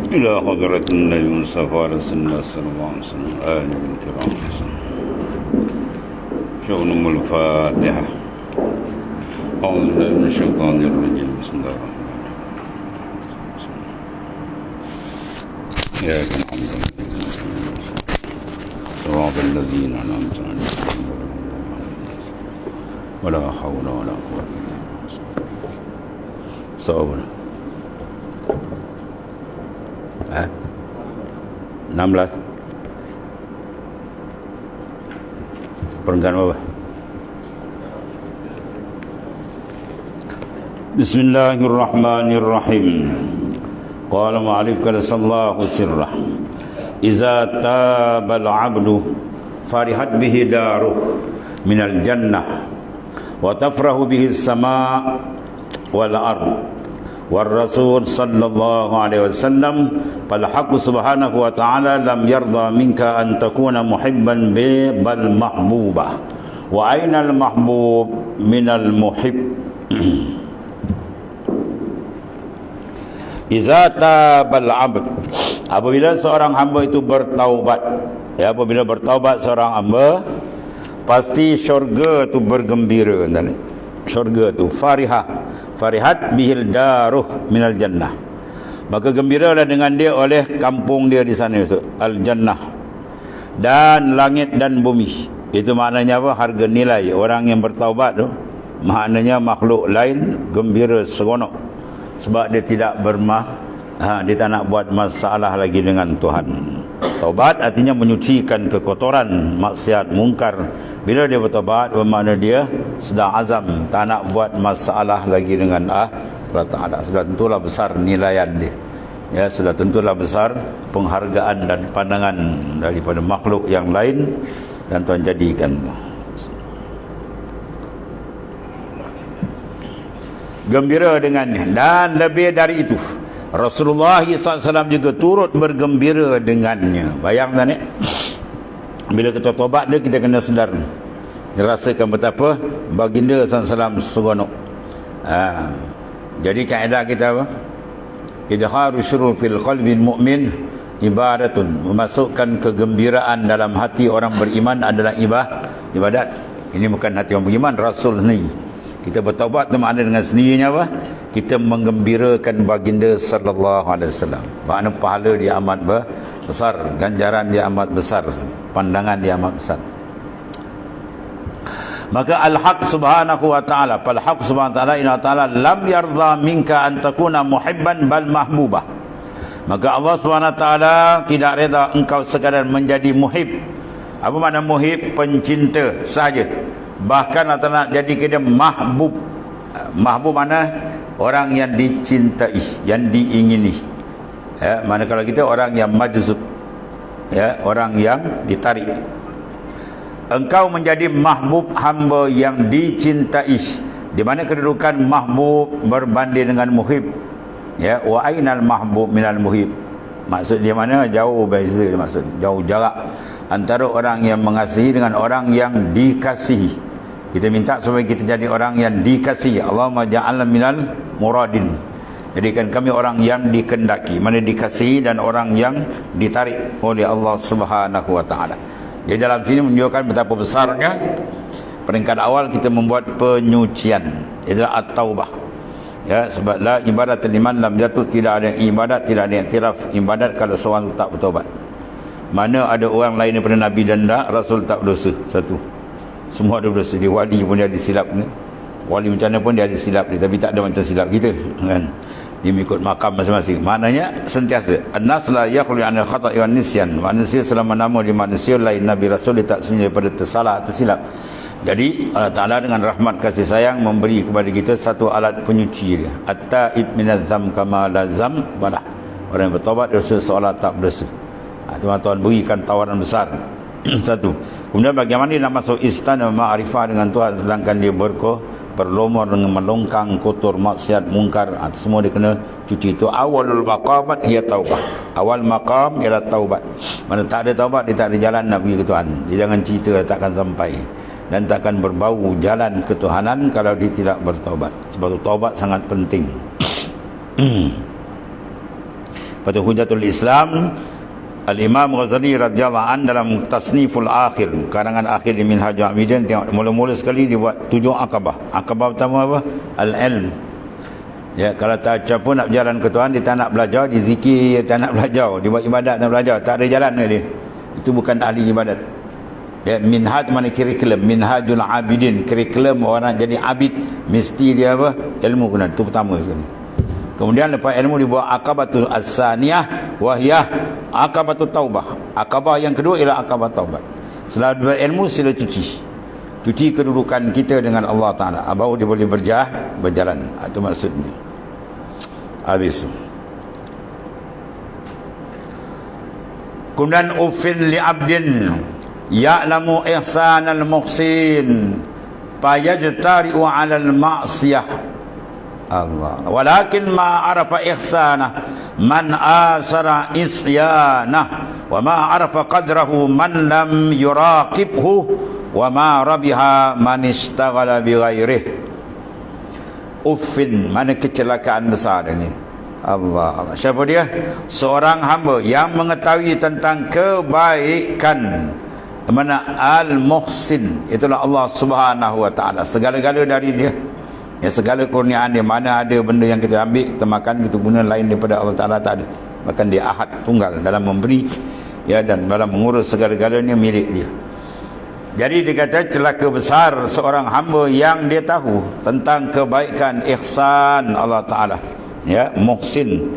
إلى حضرة النبي المصطفى رسول الله صلى الله عليه وسلم آله الكرام شغل الفاتحة. أعوذ بالله من الشيطان الرجيم. بسم الله الرحمن الرحيم. إياك نعبد صراط الذين أنعمت عليهم ولا حول ولا قوة إلا بالله. صبر 16 perenggan apa? Bismillahirrahmanirrahim. Qala mu'alif sallallahu sirrah iza tabal abdu farihat bihi daruh minal jannah wa tafrahu bihi sama wal ard والرسول صلى الله عليه وسلم فالحق سبحانه وتعالى لم يرضى منك أن تكون محبا بل محبوبا وأين المحبوب من المحب إذا تاب العبد apabila seorang hamba itu bertaubat, ya, apabila bertaubat seorang hamba pasti syurga itu bergembira. Syurga itu farihat bihil daruh minal jannah, maka gembiralah dengan dia oleh kampung dia di sana itu al jannah, dan langit dan bumi. Itu maknanya apa? Harga nilai orang yang bertaubat tu, maknanya makhluk lain gembira seronok sebab dia tidak dia tak nak buat masalah lagi dengan Tuhan. Taubat artinya menyucikan kekotoran maksiat mungkar. Bila dia bertaubat, bermakna dia sudah azam tak nak buat masalah lagi dengan Allah Ta'ala. Sudah tentulah besar nilaian dia, ya, sudah tentulah besar penghargaan dan pandangan daripada makhluk yang lain, dan Tuhan jadikan gembira dengannya. Dan lebih dari itu, Rasulullah SAW juga turut bergembira dengannya. Bayangkan ni, bila kita tobat dia, kita kena sedar, rasakan betapa baginda SAW seronok. Jadi kaedah kita apa? Idharu syurur fil qalbil mu'min ibadatun, memasukkan kegembiraan dalam hati orang beriman adalah ibadat. Ini bukan hati orang beriman, Rasul sendiri. Kita bertaubat itu makna dengan sendirinya apa? Kita menggembirakan baginda sallallahu alaihi wasallam. Makna pahala dia amat besar, ganjaran dia amat besar, pandangan dia amat besar. Maka al-haq subhanahu wa ta'ala, fal-haq subhanahu wa ta'ala inna ta'ala lam yardha minka an takuna muhibban bal mahbubah. Maka Allah subhanahu wa ta'ala tidak reda engkau sekadar menjadi muhib. Apa makna muhib? Pencinta saja. Bahkan atau nak jadi dia mahbub. Mahbub mana? Orang yang dicintai, yang diingini. Ya, mana kalau kita orang yang majzub, ya, orang yang ditarik. Engkau menjadi mahbub, hamba yang dicintai. Di mana kedudukan mahbub berbanding dengan muhib? Ya, wa ainal mahbub minal muhib. Maksud dia mana? Jauh beza dia, maksud jauh jarak antara orang yang mengasihi dengan orang yang dikasihi. Kita minta supaya kita jadi orang yang dikasihi. Allahumma ja'alna minal muradin. Jadikan kami orang yang dikendaki, mana dikasihi dan orang yang ditarik oleh Allah Subhanahu wa taala. Jadi dalam sini menunjukkan betapa besarnya peringkat awal kita membuat penyucian, adalah at-taubah. Ya, sebab la ibadat liman lam jatuh, tidak ada ibadat, tidak ada iktiraf ibadat kalau seorang tak bertaubat. Mana ada orang lain daripada Nabi dan Rasul tak berdosa? Satu. Semua ada berdosa. Dia wali pun dia ada silap ni. Wali macam mana pun dia ada silap dia, tapi tak ada macam silap kita, kan? Dia mengikut makam masing-masing. Maknanya sentiasa an-nas la yakhlu an al-khata'i wan nisyan. Manusia selama nama di manusia lain Nabi Rasul dia tak sunyi daripada tersalah, tersilap. Jadi Allah Ta'ala dengan rahmat kasih sayang memberi kepada kita satu alat penyuci dia. At-ta'ib minadz-dzam kama la dzam balah. Orang yang bertaubat dosa seolah tak berdosa. Tuhan berikan tawaran besar. Satu. Kemudian bagaimana dia nak masuk istana ma'rifah dengan Tuhan sedangkan dia berlumur dengan melongkang kotor maksiat mungkar, semua dia kena cuci. Itu awalul maqamat ia taubah. Awal maqam ialah taubat. Mana tak ada taubat, dia tak ada jalan nak pergi ke Tuhan. Dia jangan cerita takkan sampai dan takkan berbau jalan ketuhanan kalau dia tidak bertaubat. Sebab itu taubat sangat penting. Lepas tu Hujatul Islam Al-Imam Ghazali radhiyallahu an dalam Tasniful Akhir, karangan akhir di Minhajul Abidin, tengok mula-mula sekali dia buat 7 akabah. Akabah pertama apa? Al-ilm. Ya, kalau tak macam pun nak berjalan ke Tuhan, dia tak nak belajar, dia zikir, dia tak nak belajar, dia buat ibadat tak belajar, tak ada jalan dia. Itu bukan ahli ibadat. Ya, minhaj mana kurikulum, Minhajul Abidin, kurikulum orang jadi abid, mesti dia apa? Ilmu kena. Itu pertama sekali. Kemudian lepas ilmu dibuat akabatul as-saniyah wahyah akabatul taubah. Akabah yang kedua ialah akabah taubat. Setelah berilmu sila cuci kedudukan kita dengan Allah Ta'ala, baru dia boleh berjalan. Itu maksudnya. Habis. Kemudian ufin li abdin ya'lamu ihsanal muhsin fayajtari'u 'alal ma'siyah Allah. Walakin ma arafa ihsanah man asara isyanah wa ma arafa qadrahu man lam yuraqibhu wa ma rabiha man istaghala bi ghairih. Uffin, mana kecelakaan besar ini. Allah. Siapa dia? Seorang hamba yang mengetahui tentang kebaikan, mana al-muhsin, itulah Allah Subhanahu wa taala, segala-gala dari dia. Ya, segala kurniaan dia, mana ada benda yang kita ambil, kita makan, kita guna lain daripada Allah Ta'ala, tak ada. Bahkan dia ahad, tunggal dalam memberi, ya, dan dalam mengurus segala-galanya milik dia. Jadi dia kata celaka besar seorang hamba yang dia tahu tentang kebaikan, ihsan Allah Ta'ala, ya, muhsin,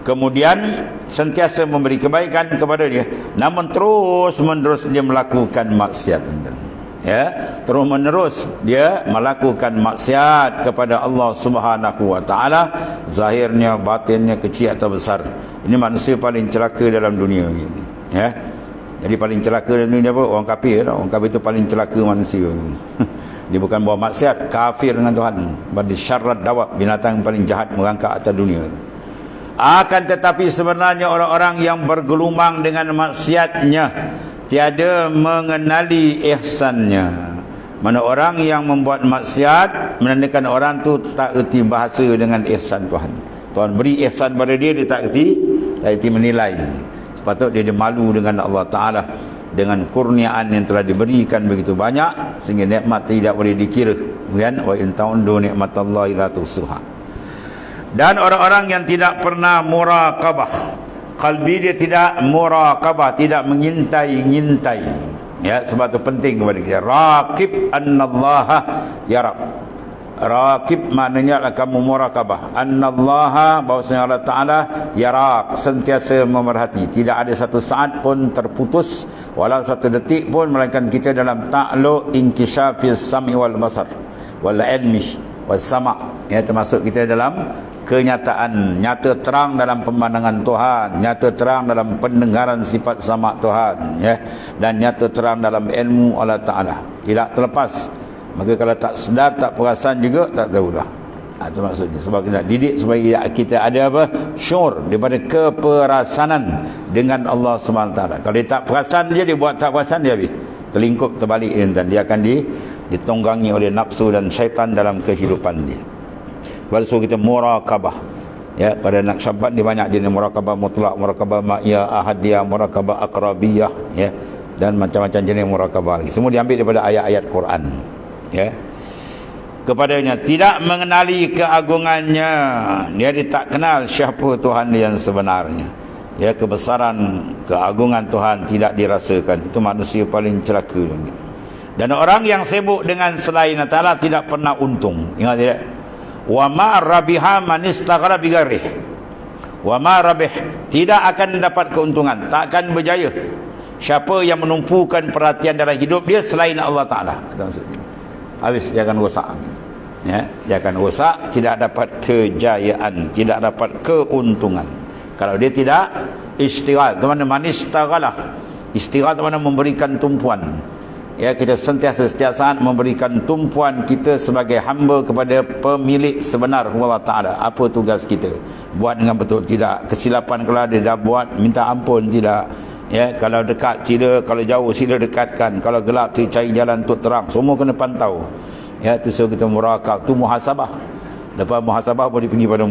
kemudian sentiasa memberi kebaikan kepada dia, namun terus menerus dia melakukan maksiat. Ya, terus menerus dia melakukan maksiat kepada Allah Subhanahu wa taala, zahirnya, batinnya, kecil atau besar. Ini manusia paling celaka dalam dunia ini, ya. Jadi paling celaka dalam dunia apa? Orang kafir. Orang kafir itu paling celaka manusia. Dia bukan buat maksiat, kafir dengan Tuhan. Badi syarrat dawab, binatang paling jahat merangkak atas dunia. Akan tetapi sebenarnya orang-orang yang bergelumang dengan maksiatnya tiada mengenali ihsannya. Mana orang yang membuat maksiat menandakan orang tu tak erti bahasa dengan ihsan Tuhan. Tuhan beri ihsan pada dia, dia tak erti menilai. Sepatutnya dia malu dengan Allah Ta'ala, dengan kurniaan yang telah diberikan begitu banyak, sehingga nikmat tidak boleh dikira, kan? Wa in ta'uddu nikmatallahi la tuhsuha. Dan orang-orang yang tidak pernah muraqabah, qalbi dia tidak muraqabah, tidak mengintai-ngintai, ya, sebab itu penting kepada kita. Raqib annallaha yarab. Raqib maknanya kamu muraqabah, annallaha, bahwasanya Allah Ta'ala yarak, sentiasa memerhati. Tidak ada satu saat pun terputus, walau satu detik pun, melainkan kita dalam ta'lu inkisyafis sam'i wal basar wal ilmi was sama', ya, termasuk kita dalam kenyataan, nyata terang dalam pemandangan Tuhan, nyata terang dalam pendengaran sifat sama Tuhan, ya, dan nyata terang dalam ilmu Allah Ta'ala, tidak terlepas. Maka kalau tak sedar, tak perasan juga, tak tahulah. Itu maksudnya. Sebab kita nak didik supaya kita ada apa? Syur, daripada keperasanan dengan Allah SWT. Kalau dia tak perasan dia buat tak perasan, dia habis terlingkup, terbalik, dan dia akan ditunggangi oleh nafsu dan syaitan dalam kehidupan dia. Lepas kita muraqabah, ya, pada Naqsyaband dia banyak jenis muraqabah mutlak, muraqabah ma'iyah, ahadiyah, muraqabah aqrabiyah, ya, dan macam-macam jenis muraqabah lagi. Semua diambil daripada ayat-ayat Quran, ya. Kepadanya tidak mengenali keagungannya, dia tak kenal siapa Tuhan yang sebenarnya, ya, kebesaran, keagungan Tuhan tidak dirasakan. Itu manusia paling celaka. Dan orang yang sibuk dengan selain Allah Ta'ala tidak pernah untung. Ingat tidak? Wa ma rabiha man istaghala bi ghairihi. Wa ma rabih, tidak akan dapat keuntungan, tak akan berjaya siapa yang menumpukan perhatian dalam hidup dia selain Allah Ta'ala. Habis dia akan rosak, ya, dia akan rosak, tidak dapat kejayaan, tidak dapat keuntungan kalau dia tidak istighal. Teman man istaghala, istighal teman memberikan tumpuan, ya, kita sentiasa setiap saat memberikan tumpuan kita sebagai hamba kepada pemilik sebenar Allah Ta'ala. Apa tugas kita? Buat dengan betul, tidak. Kesilapan kalau ada dah buat, minta ampun, tidak. Ya, kalau dekat sila, kalau jauh sila dekatkan, kalau gelap sila cari jalan untuk terang. Semua kena pantau. Ya, itu so kita murakab, tu muhasabah. Lepas muhasabah boleh pergi pada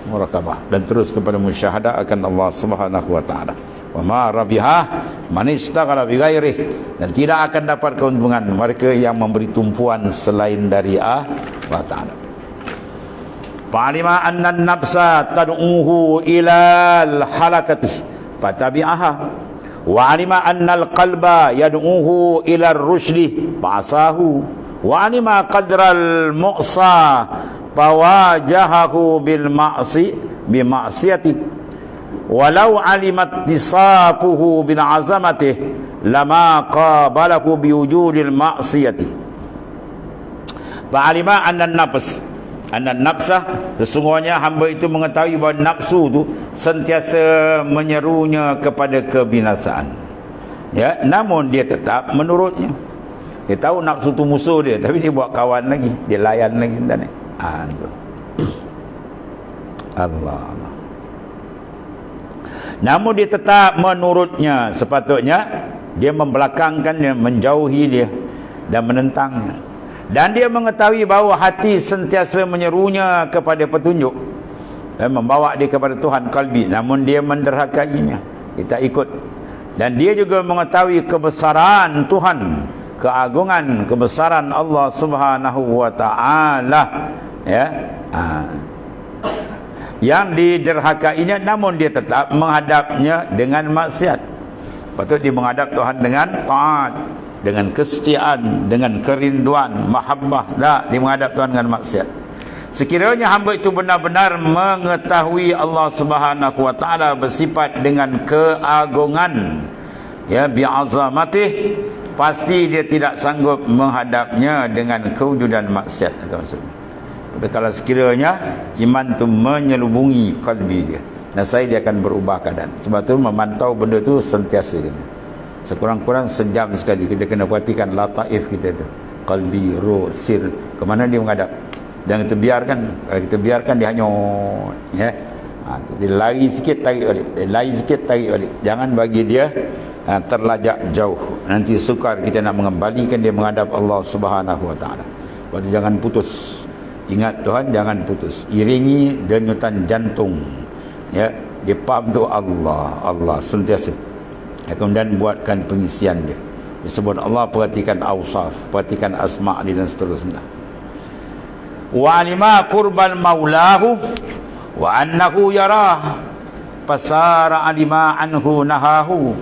Murakabah, dan terus kepada musyahadah akan Allah Subhanahu wa taala. Wa ma rabihah man istaghala bi ghairihi, dan tidak akan dapat keuntungan mereka yang memberi tumpuan selain dari Allah taala. Fa'alima anna an-nafsa tad'uhu ila al-halakati fatabi'aha, wa 'alima anna al-qalba yad'uhu ila ar-rushdi fa'asahu, wa 'alima qadra al-mu'sa fawajahahu bil ma'siyati, walau 'alimat tisafuhu bil 'azamati lama qabalahu bi wujudil ma'siyati. Fa'alima anna nafsah, sesungguhnya hamba itu mengetahui bahawa nafsu itu sentiasa menyerunya kepada kebinasaan, ya, namun dia tetap menurutnya. Dia tahu nafsu itu musuh dia, tapi dia buat kawan lagi, dia layan lagi. Allah. Namun dia tetap menurutnya. Sepatutnya dia membelakangkannya, menjauhi dia dan menentangnya. Dan dia mengetahui bahawa hati sentiasa menyerunya kepada petunjuk dan membawa dia kepada Tuhan kalbi, namun dia menderhakainya, dia tak ikut. Dan dia juga mengetahui kebesaran Tuhan, keagungan, kebesaran Allah Subhanahu wa taala, ya, yang diderhakainya, namun dia tetap menghadapnya dengan maksiat. Patut dia menghadap Tuhan dengan taat, dengan kesetiaan, dengan kerinduan, mahabbah. Tak, dia menghadap Tuhan dengan maksiat. Sekiranya hamba itu benar-benar mengetahui Allah Subhanahu wa taala bersifat dengan keagungan, ya, bi'azamatih, pasti dia tidak sanggup menghadapnya dengan kewujudan maksiat. Itu maksudnya. Tapi kalau sekiranya iman itu menyelubungi kalbi dia, nasai dia akan berubah keadaan. Sebab itu memantau benda itu sentiasa. Sekurang-kurang sejam sekali kita kena perhatikan lataif kita tu, qalbi, ruh, sir, ke mana dia menghadap. Jangan kita biarkan. Kalau kita biarkan dia hanyut, ya. Dia lari sikit tarik balik, dia lari sikit tarik balik. Jangan bagi dia terlajak jauh. Nanti sukar kita nak mengembalikan dia menghadap Allah Subhanahu wa taala. Sebab itu jangan putus. Ingat Tuhan, jangan putus. Iringi denyutan jantung, ya, dia faham tu Allah sentiasa. Kemudian buatkan pengisian dia. Disebut Allah, perhatikan awsaf, perhatikan asma' dia dan seterusnya. Wa alima qurban maulahu wa annahu yarah fasara alima anhu nahahu.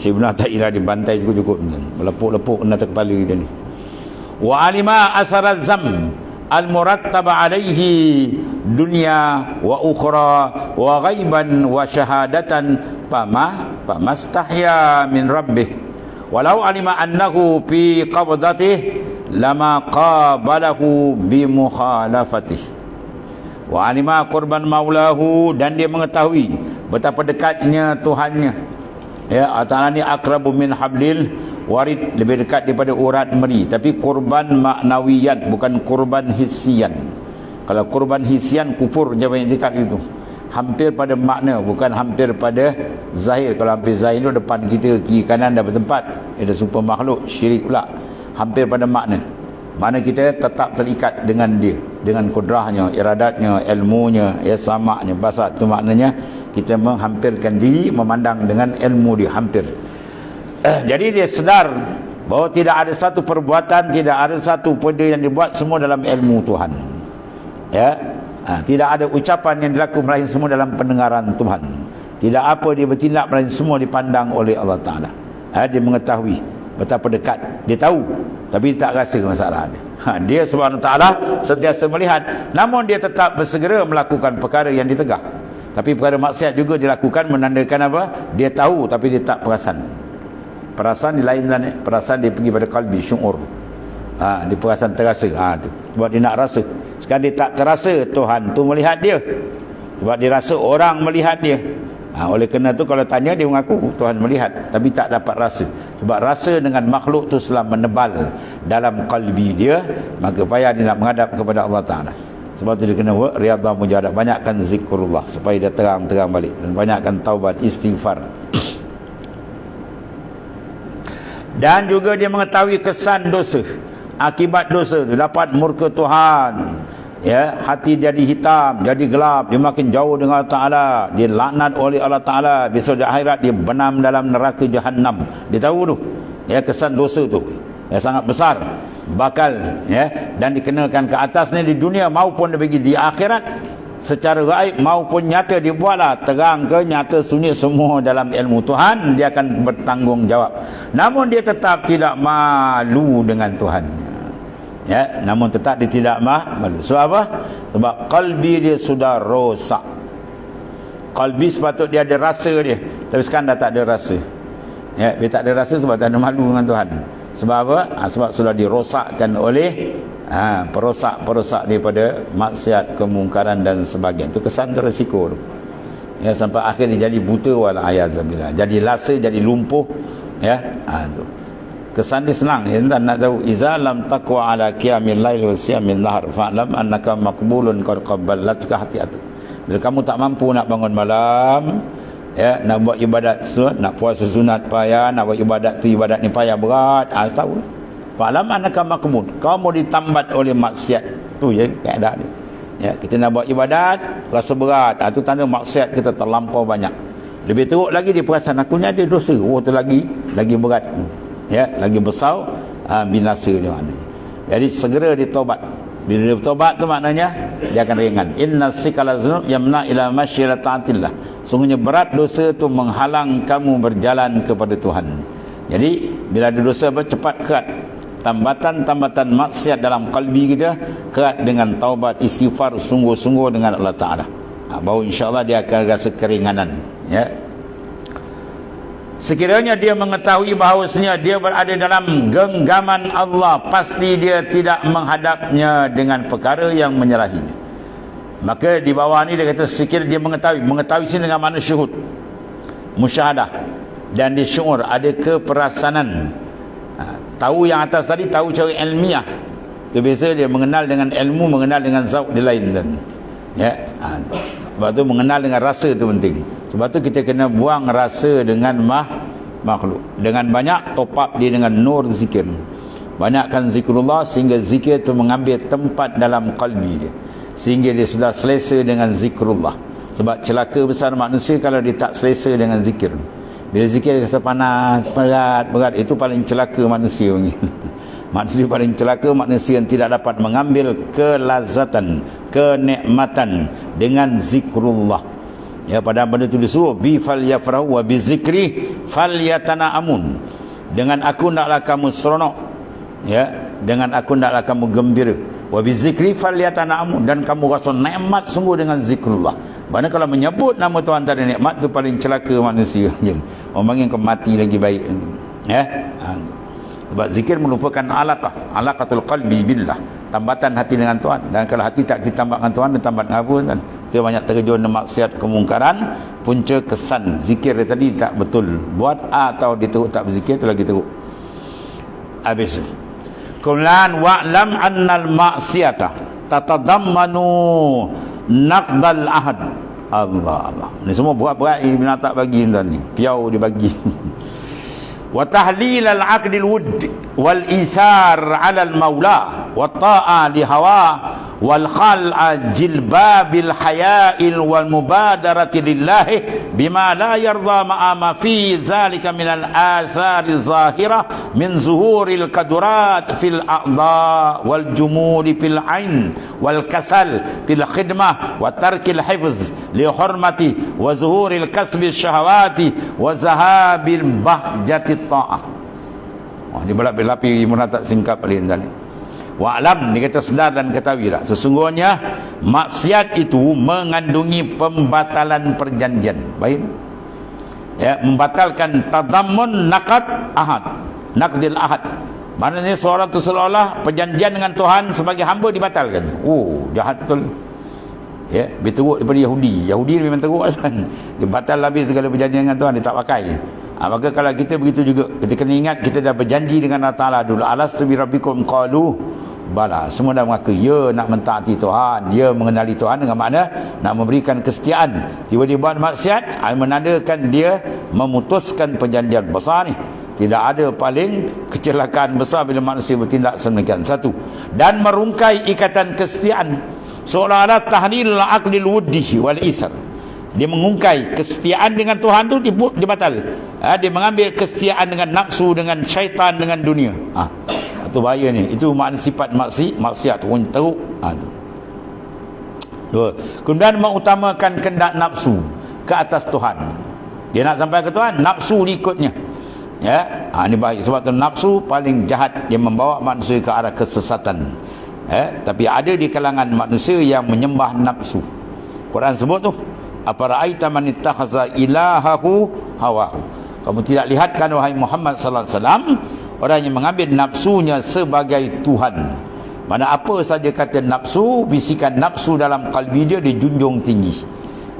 Syekh Ibn Athaillah dibantai cukup-cukup, melepuk-lepuk kena kepala dia ni. Wa alima asara zam al-murattaba alaihi dunya wa ukhra wa ghaiban wa syahadatan famastahya min rabbih walau alima annahu fi qabdatih lama qabalahu bi mukhalafatih. Wa alima qurban maulahu, dan dia mengetahui betapa dekatnya Tuhannya, ya, Ta'ala ni aqrabu min hablil warid, lebih dekat daripada urat meri. Tapi kurban maknawiyan, bukan kurban hisian. Kalau kurban hisian, kufur je banyak dekat itu, hampir pada makna, bukan hampir pada zahir. Kalau hampir zahir itu depan kita, kiri kanan dah bertempat, ada super makhluk, syirik pula. Hampir pada makna, mana kita tetap terikat dengan dia, dengan kudrahnya, iradatnya, ilmunya, ya, samaknya, basat. Itu maknanya kita menghampirkan diri, memandang dengan ilmu dia, hampir. Jadi dia sedar bahawa tidak ada satu perbuatan, tidak ada satu benda yang dibuat, semua dalam ilmu Tuhan, ya. Tidak ada ucapan yang dilakukan melainkan semua dalam pendengaran Tuhan. Tidak apa dia bertindak melainkan semua dipandang oleh Allah Ta'ala. Dia mengetahui betapa dekat. Dia tahu, tapi tak rasa masalah dia. Dia Subhanahu Wa Ta'ala sentiasa melihat, namun dia tetap bersegera melakukan perkara yang ditegah. Tapi perkara maksiat juga dilakukan, menandakan apa? Dia tahu tapi dia tak perasan. Perasaan dia lain, perasaan dia pergi pada kalbi, syu'ur. Dia perasaan terasa. Tu. Sebab dia nak rasa. Sekarang dia tak terasa Tuhan tu melihat dia. Sebab dia rasa orang melihat dia. Oleh kerana tu kalau tanya, dia mengaku Tuhan melihat, tapi tak dapat rasa. Sebab rasa dengan makhluk tu telah menebal dalam kalbi dia, maka payah dia nak menghadap kepada Allah Ta'ala. Sebab tu dia kena riyadhah mujahadah, banyakkan zikrullah supaya dia terang-terang balik, dan banyakkan taubat, istighfar. Dan juga dia mengetahui kesan dosa, akibat dosa itu dapat murka Tuhan, ya, hati jadi hitam, jadi gelap, dia makin jauh dengan Allah Ta'ala, dia laknat oleh Allah Ta'ala, besok di akhirat dia benam dalam neraka Jahannam. Dia tahu tu, ya, kesan dosa tu, ya, sangat besar, bakal, ya, dan dikenakan ke atasnya di dunia maupun di akhirat, secara gaib maupun nyata. Dibuatlah terang ke nyata sunyi semua dalam ilmu Tuhan, dia akan bertanggungjawab. Namun dia tetap tidak malu dengan Tuhan, ya, namun tetap dia tidak malu. Sebab apa? Sebab kalbi dia sudah rosak. Kalbi sepatut dia ada rasa dia, tapi sekarang dah tak ada rasa, ya, dia tak ada rasa sebab tak ada malu dengan Tuhan. Sebab apa? Sebab sudah dirosakkan oleh perosak daripada maksiat, kemungkaran dan sebagainya. Itu kesan, itu resiko tu, ya, sampai akhirnya jadi buta wal ayazabillah, jadi lasa, jadi lumpuh, ya. Tu kesan dia senang, ya, nak tahu iza lam taqwa ala qiyamil lail wa siyamil nahar fa'lam annaka maqbulun qad qabbalatka hatiatu. Bila kamu tak mampu nak bangun malam, ya, nak buat ibadat sunat, nak puasa sunat payah, nak buat ibadat tu, ibadat ni payah berat, tahu. Fa'lam annaka maqbul, kamu ditambat oleh maksiat. Tu je keadaan dia, ya, kita nak buat ibadat rasa berat, tu tanda maksiat kita terlampau banyak. Lebih teruk lagi dia perasan aku ni ada dosa, tu lagi berat, ya, lagi besar binasa dia maknanya. Jadi segera ditaubat. Bila dia bertaubat tu maknanya dia akan ringan. Inna sikala zunub yamna ila masyira ta'atillah, sungguhnya berat dosa tu menghalang kamu berjalan kepada Tuhan. Jadi bila ada dosa cepat kerat tambatan maksiat dalam kalbi kita, kerat dengan taubat, istighfar sungguh-sungguh dengan Allah Ta'ala, baru insyaAllah dia akan rasa keringanan, ya. Sekiranya dia mengetahui bahawasanya dia berada dalam genggaman Allah, pasti dia tidak menghadapnya dengan perkara yang menyalahinya. Maka di bawah ni dia kata sekiranya dia mengetahui sini dengan makna syuhud, musyahadah, dan dia syuur, ada keperasanan. Tahu yang atas tadi, tahu cara ilmiah. Itu biasa dia mengenal dengan ilmu, mengenal dengan zauq dia lain dan, ya. Sebab tu mengenal dengan rasa tu penting. Sebab tu kita kena buang rasa dengan makhluk. Dengan banyak top up dia dengan nur zikir. Banyakkan zikrullah sehingga zikir tu mengambil tempat dalam kalbi dia, sehingga dia sudah selesa dengan zikrullah. Sebab celaka besar manusia kalau dia tak selesa dengan zikir. Bila zikir rasa panas, berat, itu paling celaka manusia ni. Manusia paling celaka manusia yang tidak dapat mengambil kelazatan, kenikmatan dengan zikrullah. Ya, pada benda itu disuruh bi falyafrahu wa bi zikri falyatanaamun. Dengan aku naklah kamu seronok, ya, dengan aku naklah kamu gembira. Wa bi zikri falyatanaamun, dan kamu rasa nikmat sungguh dengan zikrullah. Mana kalau menyebut nama Tuhan tak ada nikmat, tu paling celaka manusia. Orang panggil kau mati lagi baik, ya. Sebab zikir merupakan alaqatul qalbi billah, tambatan hati dengan Tuhan. Dan kalau hati tak ditambah dengan Tuhan, dia tambat dengan apa kan? Dia banyak terjun maksiat, kemungkaran. Punca kesan zikir dia tadi tak betul buat, atau dia teruk tak berzikir, tu lagi teruk. Habis kullan wa'lam annal ma'siyata tatadammanu naqdal ahad. Allah. Ni semua berat-berat Ibn Atak bagi ni. Piau dia bagi. Wa tahlil al-aqd al-wudd wal isar 'ala al-maula wa ta'a li hawa wal khal'a jilbabil haya'il wal mubadarati lillahi bima la yarda ma'a ma fi zalika min al-athari zahirah min zuhuril kadurat fil a'dha wal jumudi fil ain wal kasal fil khidmah wa tarkil hifz li hurmati wa zuhuril kasbi syahawati wa zahabil bahjati ta'ah. Dia berlapi munatak singkap paling tadi. Wa'lam, dia kata sedar dan ketahuilah, sesungguhnya maksiat itu mengandungi pembatalan perjanjian. Baik, ya, membatalkan tadammun naqdil ahad. Maknanya seorang tu seolah-olah perjanjian dengan Tuhan sebagai hamba dibatalkan. Jahat betul, ya. Lebih teruk daripada Yahudi memang teruk kan. Dia batal habis segala perjanjian dengan Tuhan, dia tak pakai. Maka kalau kita begitu juga, kita kena ingat kita dah berjanji dengan Allah Ta'ala dulu. Alastu bi rabbikum qalu bala. Semua dah mengaku ya nak mentaati Tuhan, ya mengenali Tuhan, dengan makna nak memberikan kesetiaan. Tiba-tiba buat maksiat, menandakan dia memutuskan perjanjian besar ni. Tidak ada paling kecelakaan besar bila manusia bertindak sedemikian. Satu, dan merungkai ikatan kesetiaan. seolah-olah tahlil aqlil wuddi wal isar. Dia mengungkai kesetiaan dengan Tuhan tu dia batal. Dia mengambil kesetiaan dengan nafsu, dengan syaitan, dengan dunia. Itu bahaya ni. Itu makna sifat maksiat orang teruk. Dua. Kemudian mengutamakan kehendak nafsu ke atas Tuhan. Dia nak sampai ke Tuhan, nafsu ikutnya. Ya, ini baik. Sebab tu nafsu paling jahat, dia membawa manusia ke arah kesesatan. Tapi ada di kalangan manusia yang menyembah nafsu. Quran sebut tu, apara'aita man ittakhaza ilahahu hawahu. Kamu tidak lihatkan wahai Muhammad sallallahu alaihi wasallam orang yang mengambil nafsunya sebagai Tuhan. Mana apa saja kata nafsu, bisikan nafsu dalam kalbi dia dijunjung tinggi.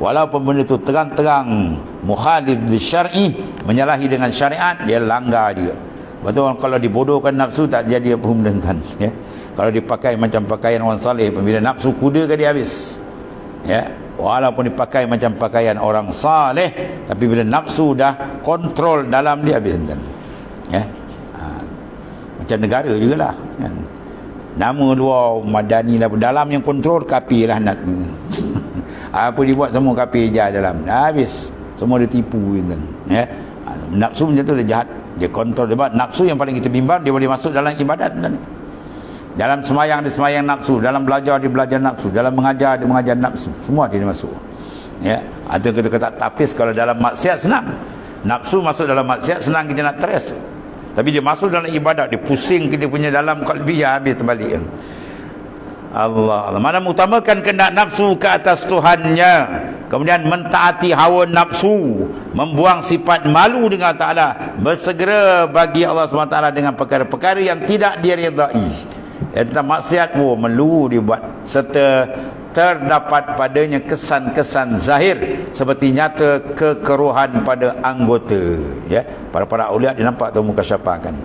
Walaupun benda itu terang-terang mukhalif syar'i, menyalahi dengan syariat, dia langgar juga. Betul, kalau dibodohkan nafsu tak jadi apa benda kan, ya. Kalau dipakai macam pakaian orang saleh, bila nafsu kuda ke dia habis. Ya, walaupun dipakai macam pakaian orang saleh, tapi bila nafsu dah kontrol dalam dia habis kan. Ya. Macam negara jugalah kan. Nama luar madani lah, dalam yang kontrol kafir lah nak. Apa dibuat semua kafir je dalam. Habis semua dia tipu kan. Ya. Nafsu macam tu dia jahat. Dia kontrol dia. Nafsu yang paling kita bimbang, dia boleh masuk dalam ibadat kan. Dalam semayang dia semayang nafsu, dalam belajar dia belajar nafsu, dalam mengajar dia mengajar nafsu, semua dia masuk. Ya, ada kata tapis kalau dalam maksiat senang. Nafsu masuk dalam maksiat senang kita nak trace. Tapi dia masuk dalam ibadat, dia pusing kita punya dalam kalbi, ya habis terbalik. Allah, mana mengutamakan kehendak nafsu ke atas Tuhannya, kemudian mentaati hawa nafsu, membuang sifat malu dengan Ta'ala, bersegera bagi Allah SWT dengan perkara-perkara yang tidak diridai. Tentang maksiat melulu dibuat, serta terdapat padanya kesan-kesan zahir seperti nyata kekeruhan pada anggota. Ya, para aulia dia nampak tu muka siapa kan.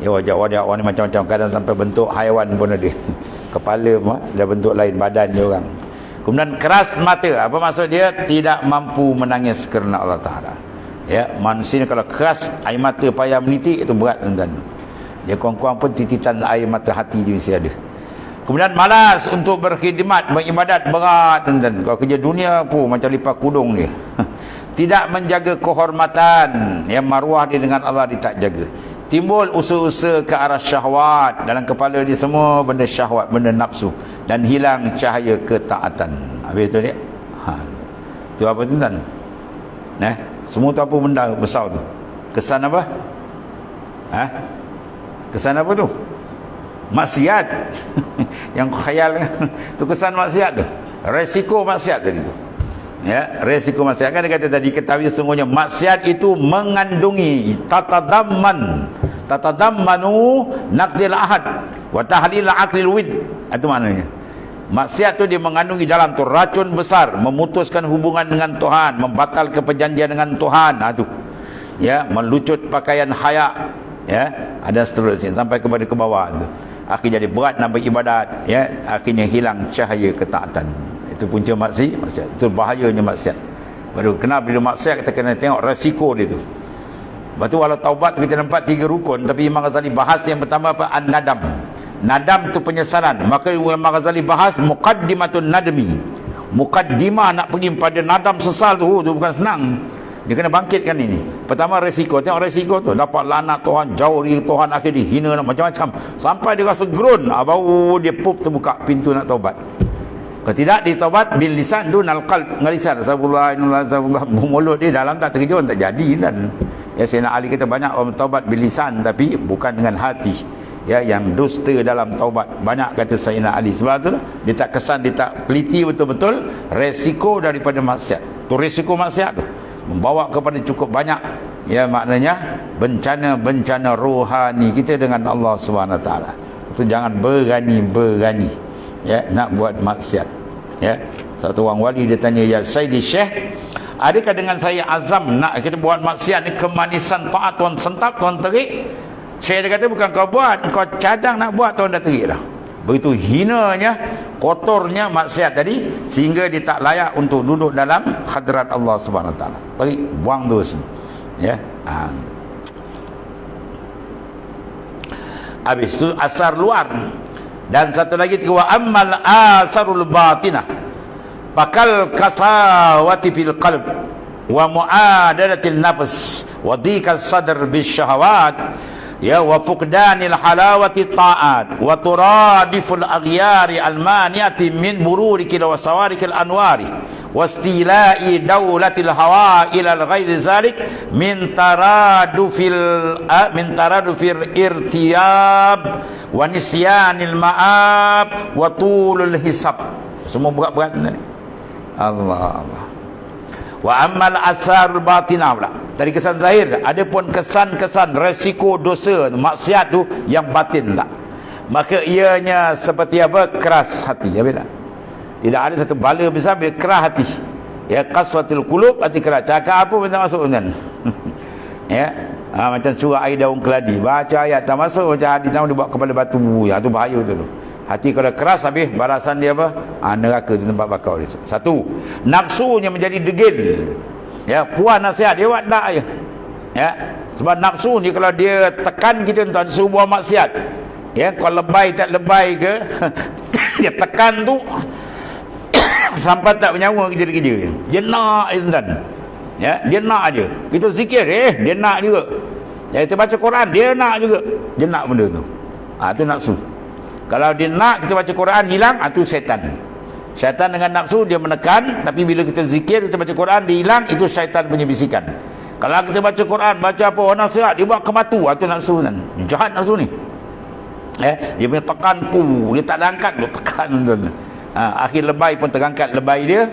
Ya, wajah-wajah orang ni macam-macam, kadang sampai bentuk haiwan pun ada. Kepala ada bentuk lain, badan dia orang. Kemudian keras mata, apa maksud dia? Tidak mampu menangis kerana Allah Taala. Ya, manusia ni kalau keras air mata payah menitik, itu berat tuan-tuan. Dia kurang-kurang pun tititan air mata hati dia mesti ada. Kemudian malas untuk berkhidmat, beribadat, berat tuan-tuan. Kalau kerja dunia pun macam lipat kudung dia. Tidak menjaga kehormatan, yang maruah dia dengan Allah dia tak jaga. Timbul usaha-usaha ke arah syahwat, dalam kepala dia semua benda syahwat, benda nafsu, dan hilang cahaya ketaatan. Habis tu dia. Tu apa tuan-tuan? Semua tu apa benda besar tu? Kesan apa? Kesan apa tu? Maksiat. Yang khayal tu kesan maksiat tu. Resiko maksiat tadi tu. Ya, resiko maksiat kan dia kata tadi, ketahui sesungguhnya maksiat itu mengandungi tatadammanu naqdil ahad wa tahlil aqlil wid. Itu maknanya. Maksiat tu dia mengandungi dalam tu racun besar, memutuskan hubungan dengan Tuhan, membatalkan perjanjian dengan Tuhan. Itu. Ya, melucut pakaian haya. Ya, ada seterusnya sampai kepada ke bawah tu. Akhirnya jadi berat nak beribadat, ya, akhirnya hilang cahaya ketaatan. Itu punca maksiat. Itu bahayanya maksiat. Baru kenapa bila maksiat kita kena tengok resiko dia tu. Lepas tu walau taubat kita nampak 3 rukun, tapi Imam Ghazali bahas yang pertama apa? An-nadam. Nadam tu penyesalan. Maka Imam Ghazali bahas muqaddimatun nadmi. Muqaddimah nak pergi pada nadam sesal tu bukan senang. Dia kena bangkitkan ini. Pertama resiko, tengok resiko tu. Dapat laknat Tuhan, jauh dari Tuhan, akhir dihina macam-macam. Sampai dia rasa gerun, baru dia terbuka pintu nak taubat. Kalau tidak ditaubat bil lisan dunal qalb, dengan lisan. Sabullah mulut dia dalam tak terjun, tak jadi kan. Ya, Sayyidina Ali kata banyak orang taubat bil lisan tapi bukan dengan hati. Ya, yang dusta dalam taubat banyak, kata Sayyidina Ali. Sebab tu dia tak kesan, dia tak teliti betul-betul resiko daripada maksiat. Tu resiko maksiat tu membawa kepada cukup banyak, ya, maknanya bencana-bencana rohani kita dengan Allah SWT. Itu jangan berani ya nak buat maksiat. Ya, satu orang wali dia tanya, ya Sayyidi Syekh, adakah dengan saya azam nak kita buat maksiat ni, kemanisan taat tuan sentap, tuan terik? Syekh dia kata, bukan kau buat, kau cadang nak buat, tuan dah terik dah. Begitu hinanya, kotornya maksiat tadi, sehingga dia tak layak untuk duduk dalam hadrat Allah Subhanahu Wa Taala. Tarik, buang terus. Ya. Habis itu asar luar. Dan satu lagi, wa ammal asarul batinah bakal kasawati fil qalb wa mu'adadatil nafs wa dhikal sadr bisyahawat ya wa fuqdanil halawati ta'at wa turadiful aghyari almaniati min bururikil wa sawarikil anwari wastilai daulatil hawa ila ghairi zalik min taradufil irtiyab wa nisyanil ma'ab wa tulul hisab. Semua berat-berat ni. Allah Allah. Wa ammal asarul batinah pula. Dari kesan zahir, ada pun kesan-kesan resiko dosa maksiat tu yang batin tak. Maka ianya seperti apa? Keras hati. Ya betul. Tidak ada satu bala besar bila keras hati. Ya, qaswatul qulub, hati keras. Cakap apa pun tak masuk kan. Ya. Macam surah air daun keladi. Baca ayat tak masuk, macam hadis tahu dia buat kepala batu. Ya, tu bahaya tu. Hati kalau keras habis balasan dia apa? Neraka tu tempat bakau dia. Satu, nafsunya menjadi degil. Ya, puan nasihat dia buat tak je. Ya. Sebab nafsu ni kalau dia tekan kita tuan suruh buat maksiat. Ya, kalau lebay tak lebay ke dia tekan tu sampai tak bernyawa kerja-kerja. Dia nak je tuan. Ya, dia nak je. Kita zikir dia nak juga. Ya, kita baca Quran dia nak juga. Dia nak benda tu. Tu nafsu. Kalau dia nak kita baca Quran hilang, itu syaitan. Syaitan dengan nafsu dia menekan, tapi bila kita zikir, kita baca Quran dia hilang, itu syaitan punya bisikan. Kalau kita baca Quran, baca apa orang nasihat, dia buat kematu, itu nafsu kan. Jahat nafsu ni. Dia punya tekan dia tak ada angkat, dia tekan tuan. Akhir lebay pun terangkat lebay dia.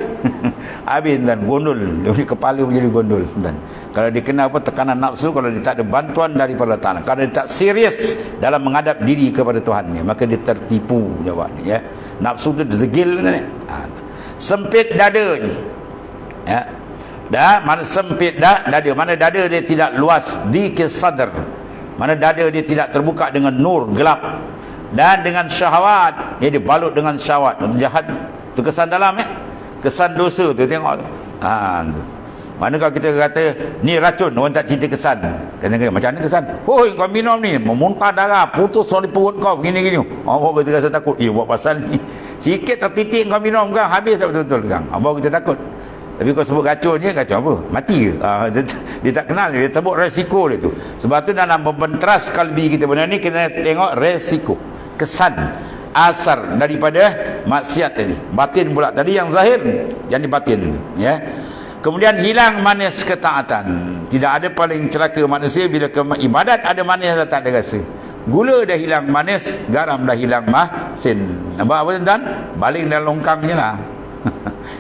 Habis dan gondol, dia punya kepala menjadi gondol dan kalau dia kena apa tekanan nafsu, kalau dia tak ada bantuan daripada Tuhan, kalau dia tak serius dalam menghadap diri kepada Tuhannya, maka dia tertipu jawabnya. Ya, nafsu tu degil kan. Sempit dadanya. Ya. Mana sempit dada, mana dada dia tidak luas, dikis sadar, mana dada dia tidak terbuka dengan nur gelap, dan dengan syahwat, dia dibalut dengan syahwat jahat. Tu kesan dalam ya, kesan dosa tu tengok tu. Tu. Mana kalau kita kata ni racun, orang tak cerita kesan. Kata macam mana kesan? Hoi, kau minum ni memuntah darah, putus oleh perut kau gini-gini. Baru kita rasa takut. Buat pasal ni sikit tertitik kau minum kan, habis tak betul-betul kan. Baru kita takut. Tapi kau sebut racun je, racun apa? Mati ke? Dia tak kenal, dia sebut resiko dia tu. Sebab tu dalam membentras kalbi kita benda ni, kena tengok resiko, kesan, asar daripada maksiat tadi. Batin pula tadi yang zahir, jadi batin. Ya. Kemudian hilang manis ketaatan. Tidak ada paling celaka manusia bila ibadat ada manis dan tak ada rasa. Gula dah hilang manis, garam dah hilang masin. Nampak apa tuan? Baling dalam longkang je lah.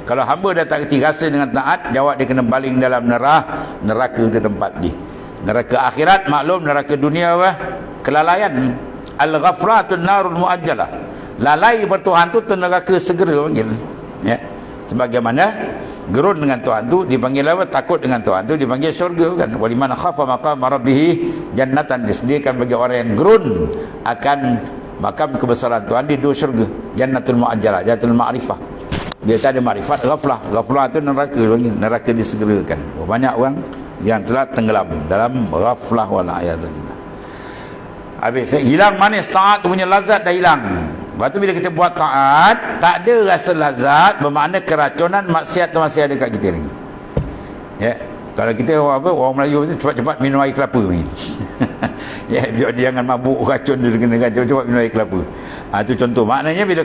Kalau hamba dah tak kerti rasa dengan taat, jawab dia kena baling dalam neraka itu tempat dia. Neraka akhirat maklum, neraka dunia apa? Kelalaian. Al-ghafratun narul muajjalah. Lalai bertuhan tu neraka segera panggil. Ya. Sebagaimana gerun dengan Tuhan tu dipanggil apa? Takut dengan Tuhan tu dipanggil syurga kan. Waliman khafa maqama rabbih jannatan, disediakan bagi orang yang gerun akan makam kebesaran Tuhan di dua syurga. Jannatul muajjalah, jannatul ma'rifah. Dia tak ada makrifat, ghaflah tu neraka disegerakan. Banyak orang yang telah tenggelam dalam ghaflah wal a'yazillah. Habis hilang manis taat tu punya lazat dah hilang. Lepas tu bila kita buat taat, tak ada rasa lazat, bermakna keracunan maksiat tu masih ada kat kita lagi. Ya. Kalau kita orang Melayu tu cepat-cepat minum air kelapa ni. Ya, biar dia jangan mabuk racun dia kena cepat-cepat minum air kelapa. Itu contoh. Maknanya bila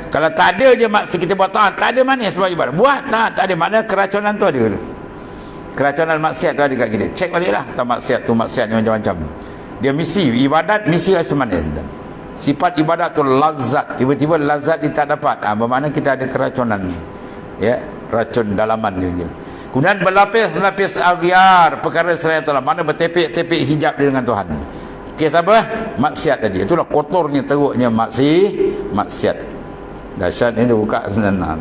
kalau tak ada je maksud kita buat taat, tak ada manis sebab ibadat. Buat taat tak ada, makna keracunan tu ada. Keracunan maksiat tu ada kat kita. Cek baliklah tak maksiat tu, maksiat ni macam-macam. Dia misi ibadat, misi rasa manis. Sifat ibadat tu lazat, tiba-tiba lazat dia tak dapat. Bermakna kita ada keracunan. Ya, racun dalaman dia. Kemudian berlapis-lapis aghyar, perkara selain Allah, mana bertepik-tepik hijab dia dengan Tuhan. Kes apa? Maksiat tadi. Itulah kotornya, teruknya maksiat. Dahsyat ni dia buka sebenarnya.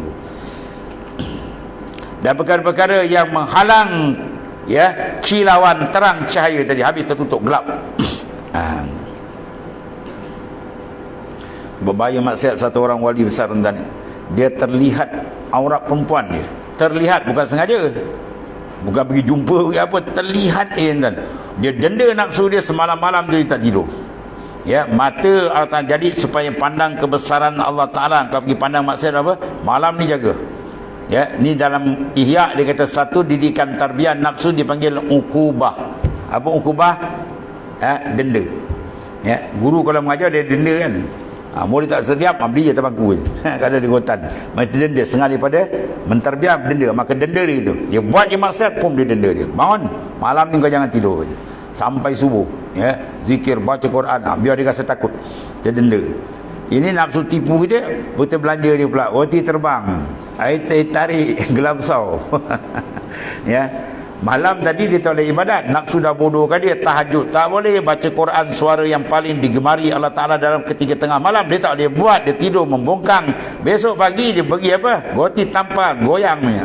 Dan perkara-perkara yang menghalang ya kilauan terang cahaya tadi, habis tertutup gelap. Berbahaya maksiat satu orang wali besar rentan. Dia terlihat aurat perempuan dia. Terlihat, bukan sengaja, bukan pergi jumpa pergi apa, terlihat kan. Dia denda nafsu dia semalam-malam dia tak tidur. Ya, mata Allah Ta'ala jadi supaya pandang kebesaran Allah Ta'ala. Kalau pergi pandang maksiat apa? Malam ni jaga. Ya, ni dalam Ihya dia kata satu didikan tarbiyah nafsu dipanggil ukubah. Apa ukubah? Denda. Ya, guru kalau mengajar dia denda kan. Murid tak setiap beli je tabangku je. Kalau di hutan mesti denda setengah daripada mentarbiah denda, maka denda dia itu. Dia buat je maksiat pun dia denda dia. Bangun malam ni kau jangan tidur je. Sampai subuh, ya, zikir, baca Quran, biar dia rasa takut. Dia denda. Ini nafsu tipu kita, betul belanja dia pula. Roti terbang, air tarik gelam besar. Ya. Malam tadi dia tak boleh ibadat, nafsu dah bodohkan dia, tahajud tak boleh, baca Quran suara yang paling digemari Allah Ta'ala dalam ketiga tengah malam dia tak boleh buat, dia tidur membongkang. Besok pagi dia pergi apa? Roti tampar, goyang punya.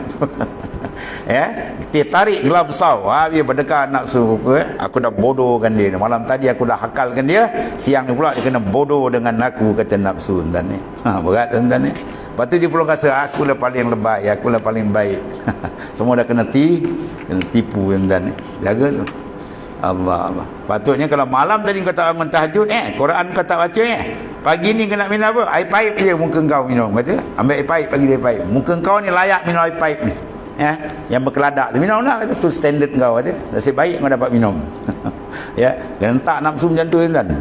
Ya, dia tarik gelam besar. Dia berdekat nafsu. Aku dah bodohkan dia. Malam tadi aku dah hakalkan dia, siang ni pula dia kena bodoh dengan aku, kata nafsu tuan ni. Berat tuan ni. Lepas tu dia pula rasa akulah paling lebay, akulah paling baik. Semua dah kena tipu yang dan jaga tu. Allah. Patutnya kalau malam tadi kau tak bangun tahajud, Quran kau tak baca, pagi ni kena minum apa? Air paip je muka kau minum, kata. Ambil air paip, bagi dia air paip. Muka kau ni layak minum air paip ni. Ya, yang berkeladak tu minumlah, kata tu standard kau, kata. Nasib baik kau dapat minum. Ya, kena tak nafsu macam tu kan.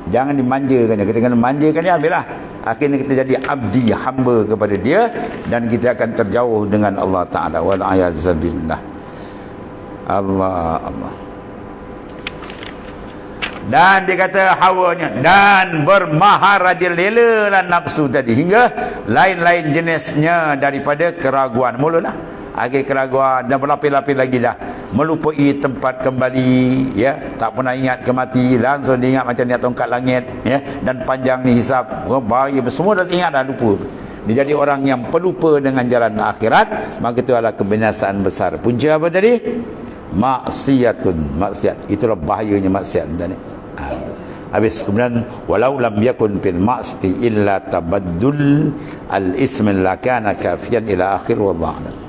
Jangan dimanjakan dia. Kita kena manjakan dia, ambillah. Akhirnya kita jadi abdi, hamba kepada dia, dan kita akan terjauh dengan Allah Ta'ala. Wal'ayazabillah. Allah. Dan dia kata hawanya, dan bermaharajalela lah nafsu tadi, hingga lain-lain jenisnya daripada keraguan. Mulalah akhir keraguan dan berlapis-lapis lagi dah melupai tempat kembali, ya, tak pernah ingat kemati, langsung dia ingat macam dia tongkat langit, ya, dan panjang ni hisap, bahaya semua dah ingat, dah lupa. Dia jadi orang yang pelupa dengan jalan akhirat, maka itu adalah kebinasaan besar. Punca apa tadi? Maksiat. Itulah bahayanya maksiat tadi. Habis kemudian walau lam yakun fil ma'siyati illa tabaddul al ism la kana kafiyan ila akhir wallahu a'lam.